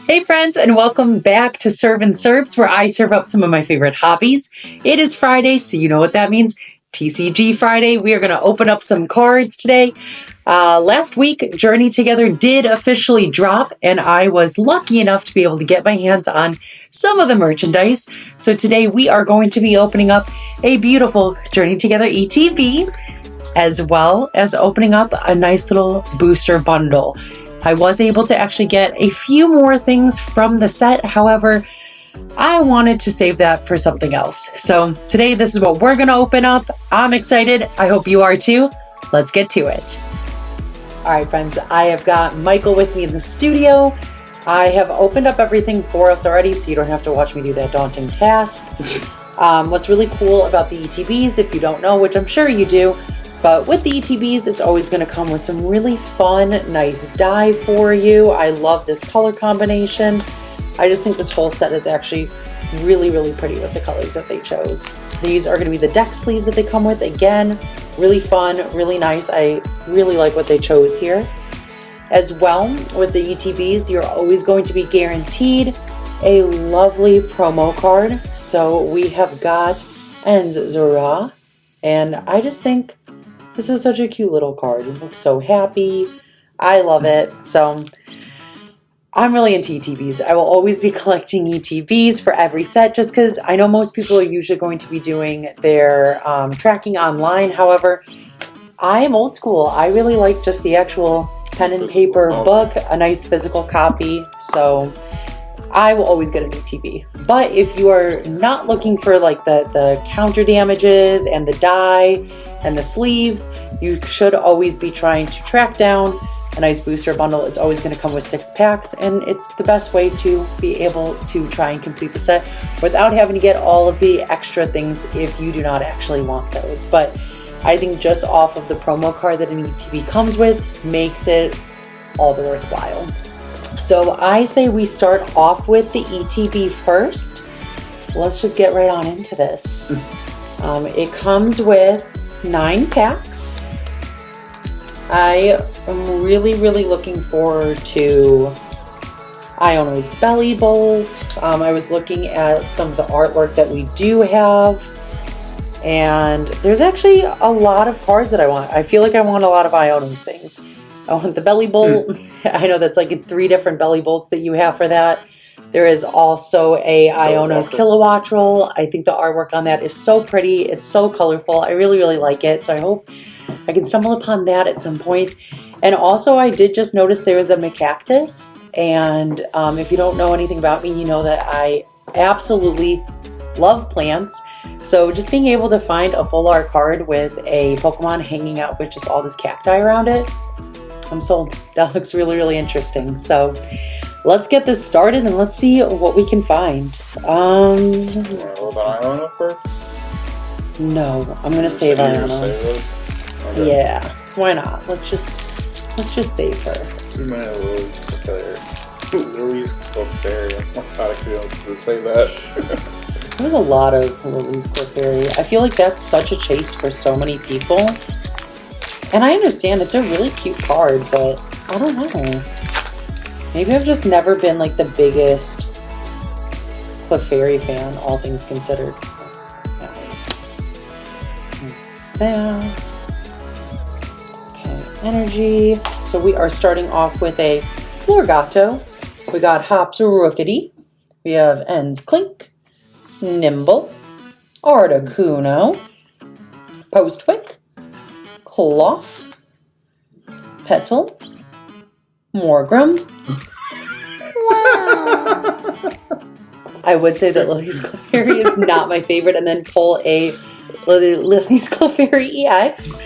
Hey friends, and welcome back to ServinSerbzzz, where I serve up some of my favorite hobbies. It is Friday, so you know what that means. TCG Friday. We are going to open up some cards today. Last week, Journey Together did officially drop, and I was lucky enough to be able to get my hands on some of the merchandise. So today we are going to be opening up a beautiful Journey Together ETB, as well as opening up a nice little booster bundle. I was able to actually get a few more things from the set. However, I wanted to save that for something else. So today, this is what we're going to open up. I'm excited. I hope you are too. Let's get to it. All right, friends, I have got Michael with me in the studio. I have opened up everything for us already, so you don't have to watch me do that daunting task. What's really cool about the ETBs, if you don't know, which I'm sure you do, but with the ETBs, it's always going to come with some really fun, nice dye for you. I love this color combination. I just think this whole set is actually really, really pretty with the colors that they chose. These are going to be the deck sleeves that they come with. Again, really fun, really nice. I really like what they chose here. As well, with the ETBs, you're always going to be guaranteed a lovely promo card. So we have got Zora, and I just think this is such a cute little card. It looks so happy. I love it. So I'm really into ETBs. I will always be collecting ETBs for every set just because I know most people are usually going to be doing their tracking online. However, I am old school. I really like just the actual pen and paper book, a nice physical copy. So I will always get an ETB. But if you are not looking for like the counter damages and the dye and the sleeves, you should always be trying to track down a nice booster bundle. It's always going to come with 6 packs, and it's the best way to be able to try and complete the set without having to get all of the extra things if you do not actually want those. But I think just off of the promo card that an ETB comes with makes it all the worthwhile. So I say we start off with the ETB first. Let's just get right on into this. It comes with 9 packs. I am really, really looking forward to Iono's Bellibolt. I was looking at some of the artwork that we do have, and there's actually a lot of cards that I want. I feel like I want a lot of Iono's things. I want the Bellibolt. I know that's like 3 different Bellibolts that you have for that. There is also a Iono's Kilowatt Roll. I think the artwork on that is so pretty. It's so colorful. I really, really like it. So I hope I can stumble upon that at some point. And also, I did just notice there was a Macactus. And if you don't know anything about me, you know that I absolutely love plants. So just being able to find a full art card with a Pokemon hanging out with just all this cacti around it, I'm sold. That looks really, really interesting. So let's get this started and let's see what we can find. Iono first? No, I'm gonna save Iono. Okay. Yeah, why not? Let's just save her. You might have Louise Clefairy. Louise Clefairy. I'm not actually supposed to say that. There's a lot of Louise Clefairy. I feel like that's such a chase for so many people. And I understand it's a really cute card, but I don't know. Maybe I've just never been like the biggest Clefairy fan, all things considered. That. Okay, energy. So we are starting off with a Florgato. We got Hops Rookity. We have Ends Clink, Nimble, Articuno, Postwick, Cloth, Petal, Morgrem. Wow. I would say that Lily's Clefairy is not my favorite, and then pull a Lily's Clefairy EX.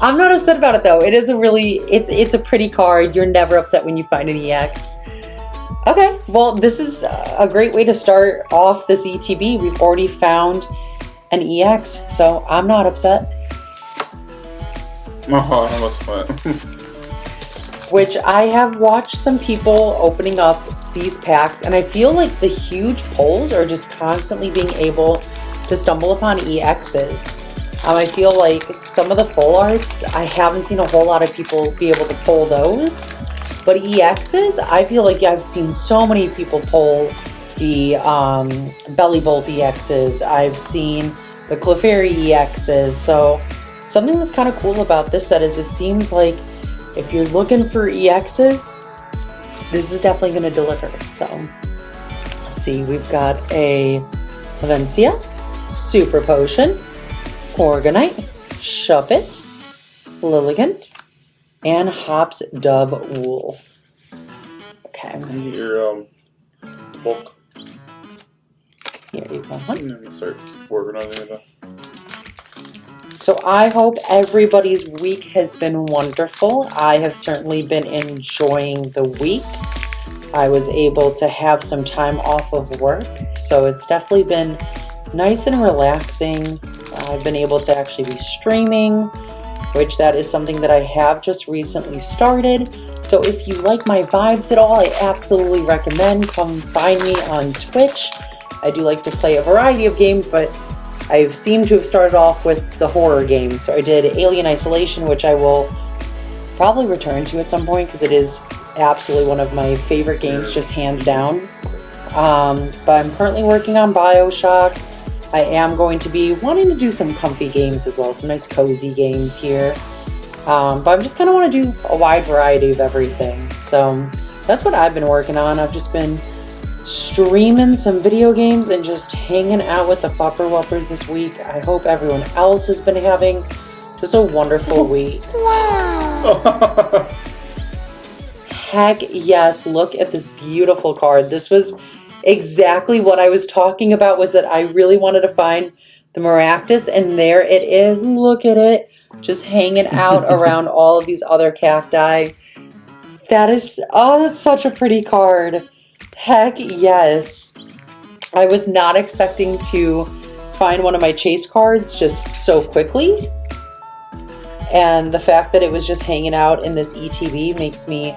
I'm not upset about it though. It is it's a pretty card. You're never upset when you find an EX. Okay, well this is a great way to start off this ETB. We've already found an EX, so I'm not upset. Oh, that was fun. Which I have watched some people opening up these packs, and I feel like the huge pulls are just constantly being able to stumble upon EXs. I feel like some of the full arts, I haven't seen a whole lot of people be able to pull those. But EXs, I feel like I've seen so many people pull the Bellibolt EXs. I've seen the Clefairy EXs. So something that's kind of cool about this set is it seems like if you're looking for EXs, this is definitely going to deliver. So let's see, we've got a Lavencia, Super Potion, Orgonite, Shuppet, Lilligant, and Hops Dub Wool. Okay. And your bulk. Here you go. And then start organizing it. So I hope everybody's week has been wonderful. I have certainly been enjoying the week. I was able to have some time off of work, so it's definitely been nice and relaxing. I've been able to actually be streaming, which that is something that I have just recently started. So if you like my vibes at all, I absolutely recommend come find me on Twitch. I do like to play a variety of games, but I seem to have started off with the horror games. So I did Alien Isolation, which I will probably return to at some point because it is absolutely one of my favorite games, just hands down. But I'm currently working on BioShock. I am going to be wanting to do some comfy games as well, some nice cozy games here. But I just kind of want to do a wide variety of everything. So that's what I've been working on. I've just been streaming some video games and just hanging out with the Pupper Whuppers this week. I hope everyone else has been having just a wonderful week. Wow. Heck yes, look at this beautiful card. This was exactly what I was talking about, was that I really wanted to find the Maractus, and there it is. Look at it, just hanging out around all of these other cacti. That is, oh, that's such a pretty card. Heck yes. I was not expecting to find one of my chase cards just so quickly. And the fact that it was just hanging out in this ETB makes me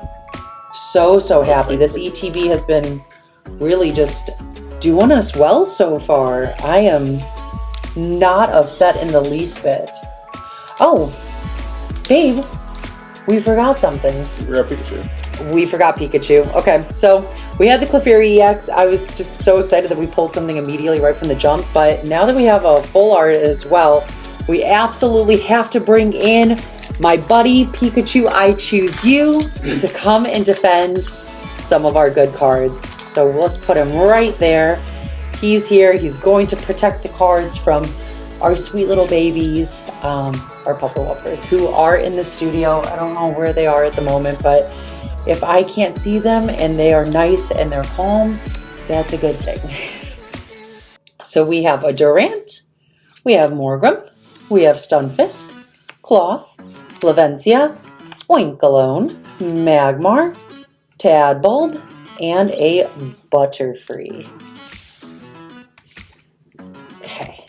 so happy. This ETB has been really just doing us well so far. I am not upset in the least bit. Oh, babe, we forgot something. We got Pikachu. We forgot Pikachu. Okay, so we had the Clefairy EX. I was just so excited that we pulled something immediately right from the jump, but now that we have a full art as well, we absolutely have to bring in my buddy Pikachu I Choose You to come and defend some of our good cards. So let's put him right there. He's here. He's going to protect the cards from our sweet little babies, our Pupper Whuppers, who are in the studio. I don't know where they are at the moment, but if I can't see them and they are nice and they're calm, that's a good thing. So we have a Durant, we have Morgrem, we have Stunfisk, Cloth, Lavencia, Oinkologne, Magmar, Tadbulb, and a Butterfree. Okay.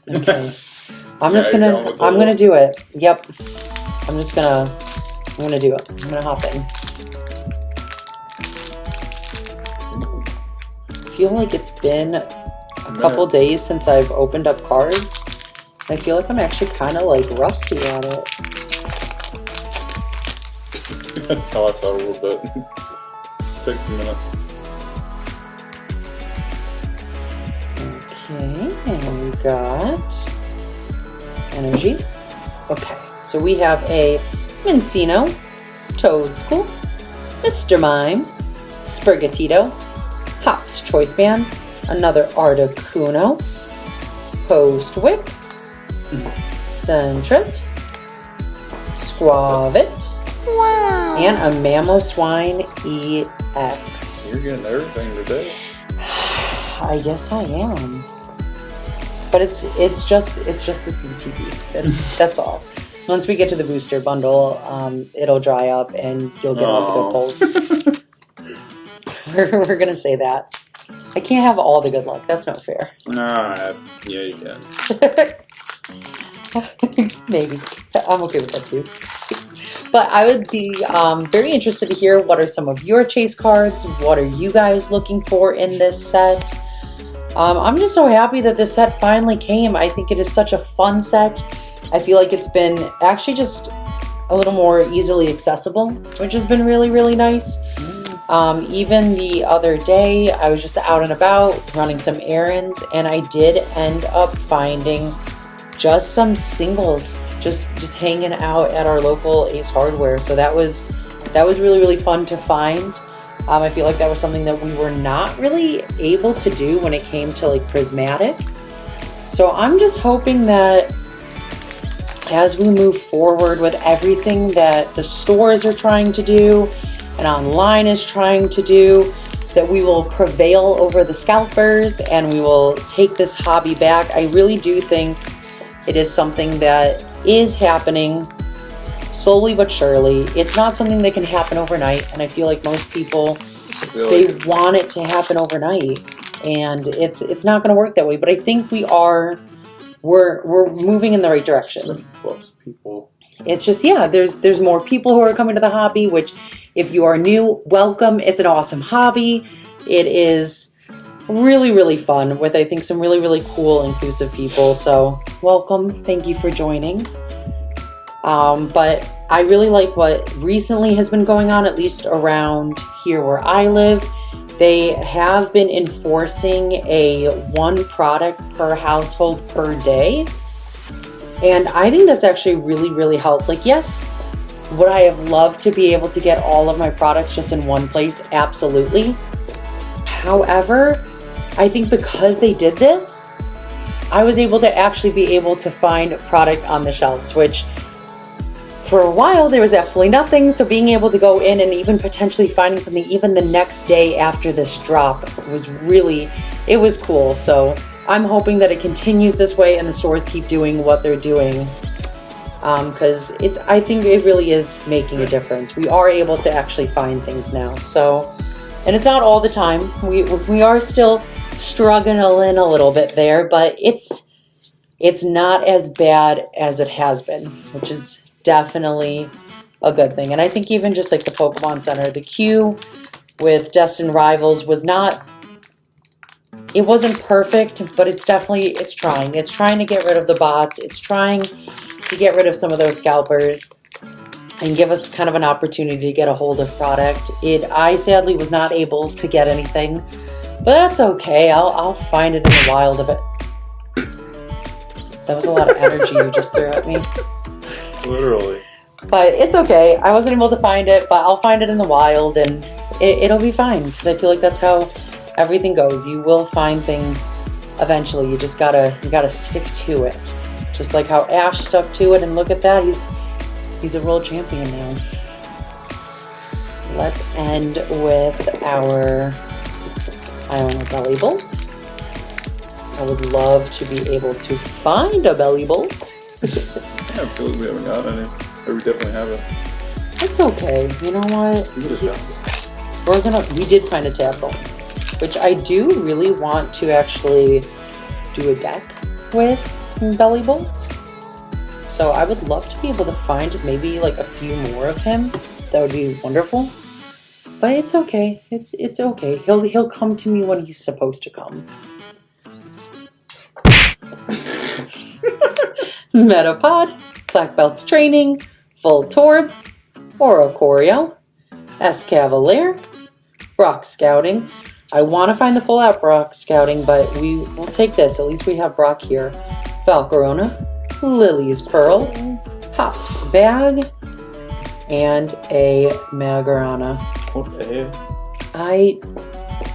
Okay. I'm gonna do it. Yep. I'm gonna do it. I'm gonna hop in. I feel like it's been a couple days since I've opened up cards. I feel like I'm actually kind of like rusty at it. That's how I thought a little bit. Takes a minute. Okay, and we got energy. Okay, so we have a Mincino, Toadscool, Mr. Mime, Sprigatito, Hop's Choice Band, another Articuno, Post Whip, Sentret, Squavit, Wow. and a Mamoswine EX. You're getting everything today. I guess I am. But it's just the CTV. That's all. Once we get to the booster bundle, it'll dry up and you'll get all the good pulls. We're gonna say that. I can't have all the good luck. That's not fair. Nah, yeah, you can. Maybe. I'm okay with that too. But I would be very interested to hear what are some of your chase cards. What are you guys looking for in this set? I'm just so happy that this set finally came. I think it is such a fun set. I feel like it's been actually just a little more easily accessible, which has been really, really nice. Even the other day, I was just out and about running some errands, and I did end up finding just some singles, just hanging out at our local Ace Hardware. So that was really, really fun to find. I feel like that was something that we were not really able to do when it came to like prismatic. So I'm just hoping that as we move forward with everything that the stores are trying to do and online is trying to do, that we will prevail over the scalpers and we will take this hobby back. I really do think it is something that is happening slowly but surely. It's not something that can happen overnight, and I feel like most people, they want it to happen overnight, and it's not going to work that way. But I think we're moving in the right direction. People. It's just, yeah, there's more people who are coming to the hobby, which if you are new, welcome. It's an awesome hobby. It is really, really fun with, I think, some really, really cool, inclusive people. So welcome. Thank you for joining. But I really like what recently has been going on, at least around here where I live. They have been enforcing a 1 product per household per day. And I think that's actually really, really helped. Like, yes, would I have loved to be able to get all of my products just in one place? Absolutely. However, I think because they did this, I was able to actually be able to find product on the shelves, which for a while there was absolutely nothing. So being able to go in and even potentially finding something even the next day after this drop was really, it was cool. So I'm hoping that it continues this way and the stores keep doing what they're doing. Because I think it really is making a difference. We are able to actually find things now. So, and it's not all the time. We are still struggling a little bit there, but it's not as bad as it has been, which is definitely a good thing. And I think even just like the Pokemon Center, the queue with Destined Rivals it wasn't perfect, but it's trying. It's trying to get rid of the bots. It's trying to get rid of some of those scalpers and give us kind of an opportunity to get a hold of product. I sadly was not able to get anything, but that's okay. I'll find it in the wild of it. That was a lot of energy you just threw at me. Literally. But it's okay. I wasn't able to find it, but I'll find it in the wild, and it'll be fine, because I feel like that's how everything goes. You will find things eventually. You just gotta stick to it. Just like how Ash stuck to it, and look at that, he's a world champion now. Let's end with our Iono Bellibolt. I would love to be able to find a Bellibolt. Yeah, I feel like we haven't got any. Or we definitely haven't. It's okay. You know what? We did find a Tadpole, which I do really want to actually do a deck with Bellibolt. So I would love to be able to find just maybe like a few more of him. That would be wonderful. But it's okay. It's okay. He'll come to me when he's supposed to come. Metapod, Black Belts Training, Full Torb, Oricorio, Escavalier, Brock Scouting. I want to find the full out Brock Scouting, but we'll take this. At least we have Brock here. Valcorona, Lily's Pearl, Hop's Bag, and a Magarana. Okay. I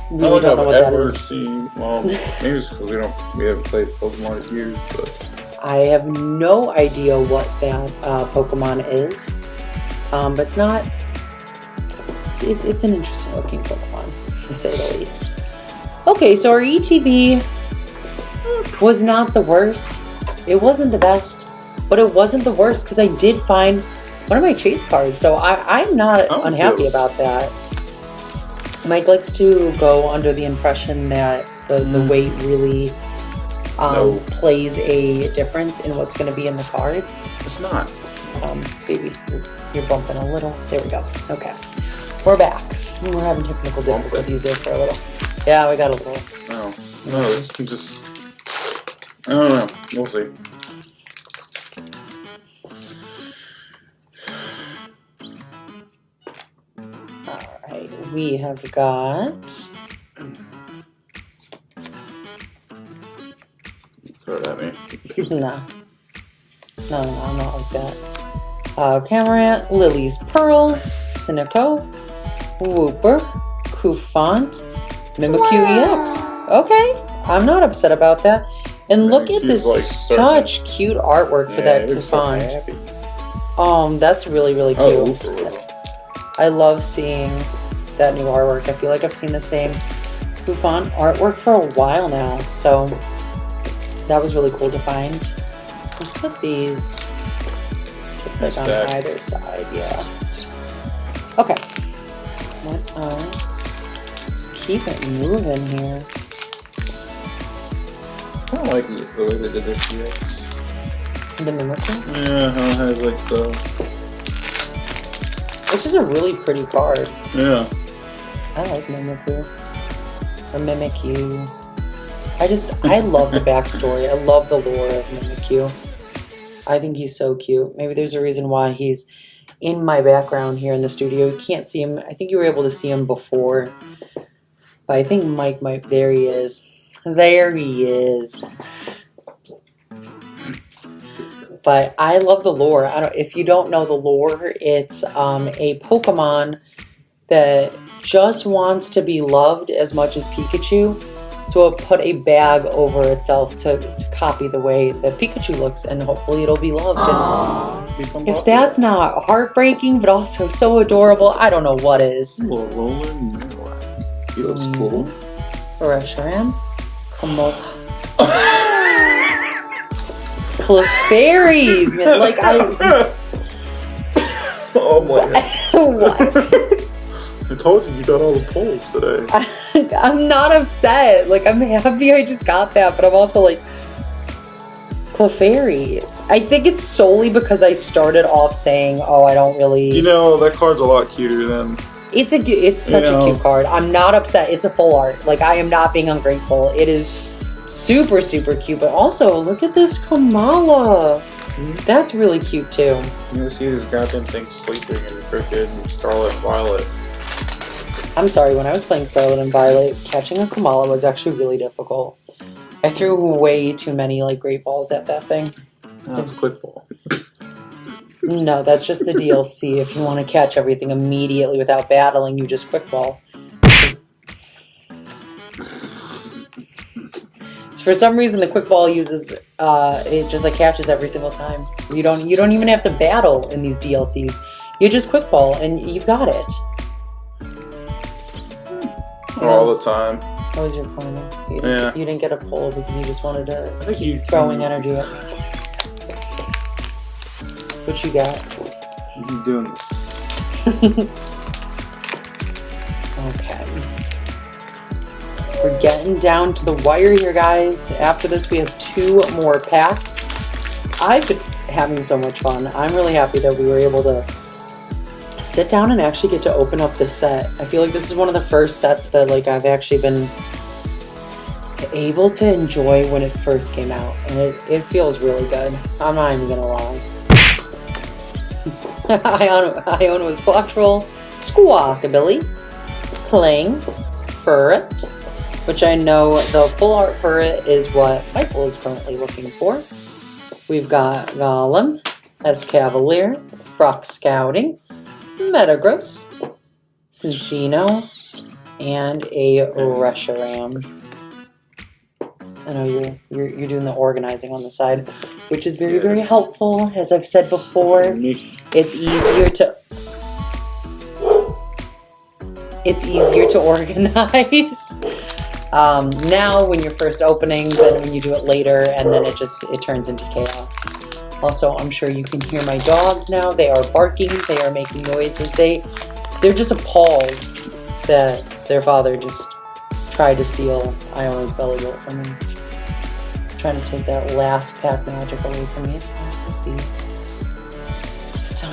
really don't know what that is. Seen, well, maybe it's because we haven't played Pokemon in years, but I have no idea what that Pokemon is, but it's not. It's an interesting looking Pokemon, to say the least. Okay, so our ETB was not the worst. It wasn't the best, but it wasn't the worst, because I did find one of my chase cards, so I'm not unhappy about that. Mike likes to go under the impression that the weight really plays a difference in what's going to be in the cards. It's not. Baby, you're bumping a little. There we go. Okay. We're back. We're having technical difficulties there for a little. Yeah, we got a little. No, it's just, I don't know. We'll see. we have got... Throw it at me. No, I'm not like that. Camarant, Lily's Pearl, Sinico, Wooper, Koufant, Mimikyu EX. Okay, I'm not upset about that. And look at this, like such cute artwork for that Koufant. That's really, really cute. Oh, I love seeing that new artwork. I feel like I've seen the same Koufant artwork for a while now, so that was really cool to find. Let's put these just like on either side, yeah. Okay. Let us keep it moving here. I don't like the way they did this EX. The Mimikyu? Yeah, how it has like the... Which is a really pretty card. Yeah. I like Mimikyu. Or Mimikyu. I love the backstory. I love the lore of Mimikyu. I think he's so cute. Maybe there's a reason why he's in my background here in the studio. You can't see him. I think you were able to see him before. But I think Mike might... There he is. There he is. But I love the lore. If you don't know the lore, it's a Pokemon that just wants to be loved as much as Pikachu. So it'll put a bag over itself to copy the way that Pikachu looks, and hopefully it'll be loved. And if that's not heartbreaking, but also so adorable, I don't know what is. He looks cool. Reshiram. It's Clefairies, man. Like Oh my god. What? I told you got all the polls today. I'm not upset. Like, I'm happy I just got that, but I'm also like, Clefairy. I think it's solely because I started off saying, oh, I don't really... You know, that card's a lot cuter than... It's such a cute card. I'm not upset. It's a full art. Like, I am not being ungrateful. It is super, super cute. But also, look at this Kamala. That's really cute, too. You ever see this goddamn thing sleeping in freaking Scarlet and Violet? I'm sorry, when I was playing Scarlet and Violet, catching a Kamala was actually really difficult. I threw way too many, like, great balls at that thing. That's a quick ball. No, that's just the DLC. If you want to catch everything immediately without battling, you just quick ball. For some reason, the quick ball uses it just like catches every single time. You don't even have to battle in these DLCs. You just quick ball and you've got it. See, all the time. That was your corner. You didn't get a pull because you just wanted to keep throwing energy at me. That's what you got. You keep doing this. Okay. We're getting down to the wire here, guys. After this, we have 2 more packs. I've been having so much fun. I'm really happy that we were able to sit down and actually get to open up this set. I feel like this is one of the first sets that like I've actually been able to enjoy when it first came out. And it feels really good. I'm not even gonna lie. Iono was Pokémon, Squawkabilly, Clang, Furret, which I know the full art for it is what Michael is currently looking for. We've got Golem, Escavalier, Brock Scouting, Metagross, Cincino, and a Reshiram. I know you're doing the organizing on the side, which is very, very helpful. As I've said before, it's easier to organize. Now when you're first opening than when you do it later, and then it turns into chaos. Also, I'm sure you can hear my dogs now. They are barking, they are making noises. They're just appalled that their father just tried to steal Iono's Bellibolt from me. Trying to take that last pack magic away from me. It's fine to see. Stop.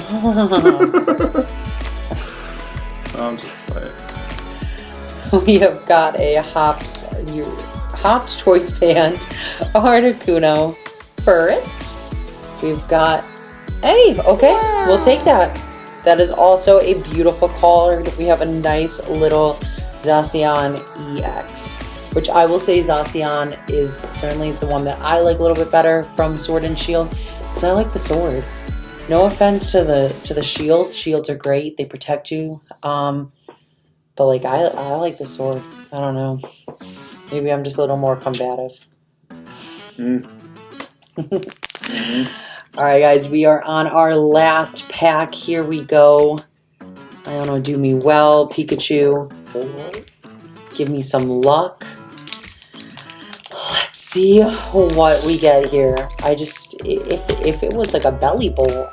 I'm just playing. We have got a Hops Choice Band, Articuno, Furret. We've got, hey, okay, we'll take that. That is also a beautiful card. We have a nice little Zacian EX, which I will say Zacian is certainly the one that I like a little bit better from Sword and Shield, because I like the sword. No offense to the shield. Shields are great. They protect you. But like I like the sword. I don't know. Maybe I'm just a little more combative. Alright guys, we are on our last pack. Here we go. Iono, do me well. Pikachu, give me some luck. Let's see what we get here. If it was like a Bellibolt,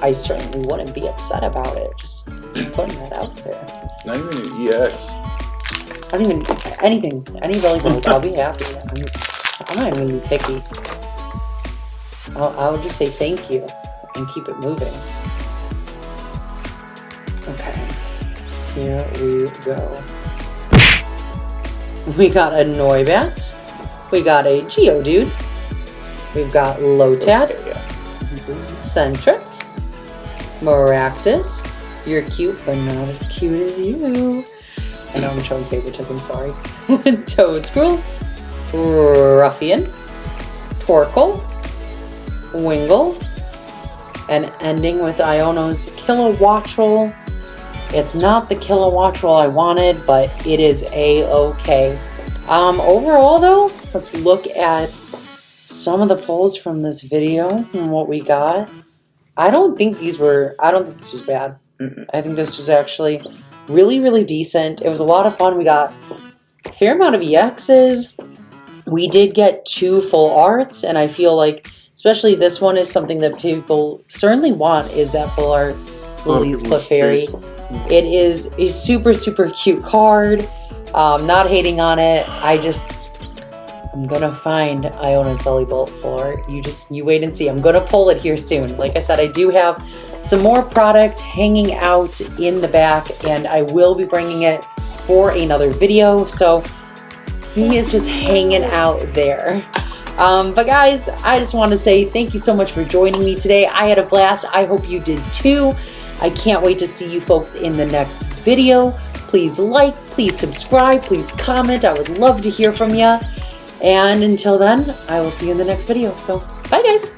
I certainly wouldn't be upset about it. Just putting that out there. Not even an EX. I don't even, anything, any Bellibolt, I'll be happy. I'm not even gonna be picky. I would just say thank you and keep it moving. Okay, here we go. We got a Noibat. We got a Geodude. We've got Lotad. Sentret. Maractus. You're cute, but not as cute as you. I know I'm showing favoritism, sorry. Toadscruel. Ruffian. Torkoal. Wingull, and ending with Iono's Kilowattrel. It's not the Kilowattrel I wanted, but it is a-okay. Overall though, let's look at some of the pulls from this video and what we got. I don't think this was bad. I think this was actually really, really decent. It was a lot of fun. We got a fair amount of EXs. We did get 2 full arts, and I feel like especially this one is something that people certainly want, is that full art Lily's Clefairy. It is a super, super cute card. Not hating on it. I'm gonna find Iona's Bellibolt full art. You wait and see. I'm gonna pull it here soon. Like I said, I do have some more product hanging out in the back, and I will be bringing it for another video. So he is just hanging out there. But guys, I just want to say thank you so much for joining me today. I had a blast. I hope you did too. I can't wait to see you folks in the next video. Please like, please subscribe, please comment. I would love to hear from you. And until then, I will see you in the next video. So bye guys.